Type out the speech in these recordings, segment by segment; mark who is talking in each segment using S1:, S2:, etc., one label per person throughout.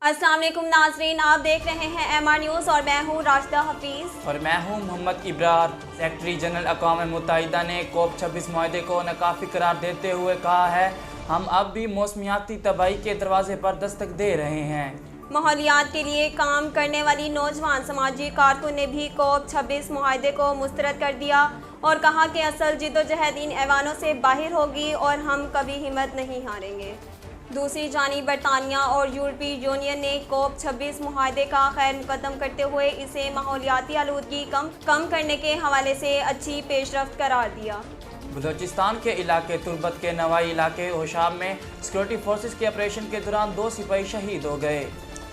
S1: अस्सलाम वालेकुम नाजरीन, आप देख रहे हैं MR न्यूज़ और मैं हूँ राशिदा हफीज़
S2: और मैं हूँ मोहम्मद इब्रार। सेक्रेटरी जनरल अक़वाम मुत्तहिदा ने COP26 माहदे को नाकाफी करार देते हुए कहा है, हम अब भी मौसमियाती तबाही के दरवाजे पर दस्तक दे रहे हैं।
S1: माहौलियात के लिए काम करने वाली नौजवान समाजी कारकुन ने भी COP26 माहदे को मुस्तरद कर दिया और कहा कि असल जिद्दोजहद इन ऐवानों से बाहर होगी और हम कभी हिम्मत नहीं हारेंगे। दूसरी जानिब बरतानिया और यूरोपीय यूनियन ने COP26 माहदे का खैर मुकदम करते हुए इसे माहौलियाती आलूदगी कम करने के हवाले से अच्छी पेशरफ्त करार दिया।
S2: बलूचिस्तान के इलाके तुर्बत के नवाई इलाके होशाब में सिक्योरिटी फोर्सेस के ऑपरेशन के दौरान 2 सिपाही शहीद हो गए।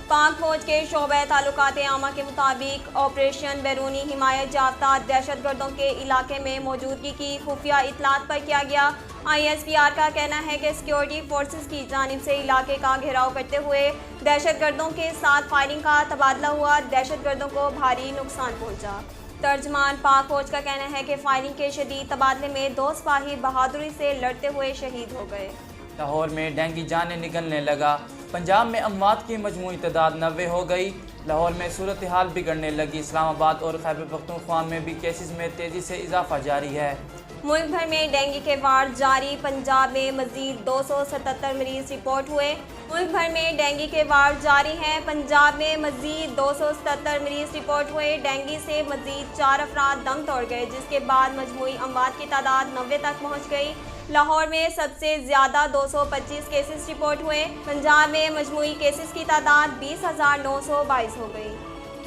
S1: पाक फौज के शोबे ताल्लुकात आमा के मुताबिक ऑपरेशन बैरूनी हिमायत याफ्ता दहशतगर्दों के इलाके में मौजूदगी की खुफिया इतलात पर किया गया। ISPR का कहना है कि सिक्योरिटी फोर्सेस की जानिब से इलाके का घेराव करते हुए दहशतगर्दों के साथ फायरिंग का तबादला हुआ। दहशतगर्दों को भारी नुकसान पहुंचा। तर्जमान पाक फौज का कहना है कि फायरिंग के शदीद तबादले में 2 सिपाही बहादुरी से लड़ते हुए शहीद हो गए।
S2: लाहौर में डेंगू जाने निकलने लगा। पंजाब में अमवात की मजमूई तादाद 90 हो गई। लाहौर में सूरत हाल बिगड़ने लगी। इस्लामाबाद और खैबर पख्तूनख्वा में भी केसेस में तेज़ी से इजाफा जारी है।
S1: मुल्क भर में डेंगू के वार्ड जारी। पंजाब में मजीद 277 मरीज रिपोर्ट हुए। मुल्क भर में डेंगू के वार्ड जारी हैं। पंजाब में मजीद 277 मरीज रिपोर्ट हुए। डेंगू से मजीद 4 अफराद दम तोड़ गए, जिसके बाद मजमूई अमवात की तादाद 90 तक पहुँच गई। लाहौर में सबसे ज़्यादा 225 केसेस रिपोर्ट हुए। पंजाब में मजमूई केसेस की तादाद 20,922 हो गई।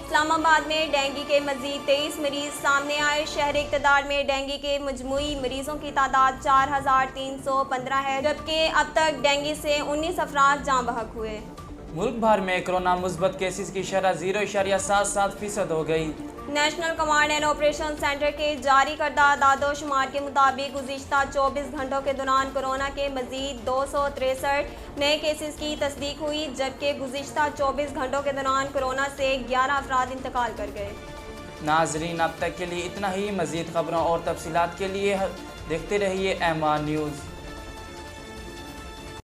S1: इस्लामाबाद में डेंगू के मजीद 23 मरीज सामने आए। शहर इक़्तिदार में डेंगू के मजमूई मरीजों की तादाद 4,315 है, जबकि अब तक डेंगू से 19 अफराद जाँ बहक हुए।
S2: मुल्क भर में कोरोना मुस्बत केसेस की शरह 0.77% हो गई।
S1: National command and operation centre के जारी करदा दादो शुमार के मुताबिक गुज़िश्ता 24 घंटों के दौरान कोरोना के मजीद 263 नए केसेस की तस्दीक हुई, जबकि गुज़िश्ता 24 घंटों के दौरान कोरोना से 11 अफराद इंतकाल कर गए।
S2: नाजरीन, अब तक के लिए इतना ही। मज़ीद खबरों और तफसीलात के लिए देखते रहिए MR न्यूज़।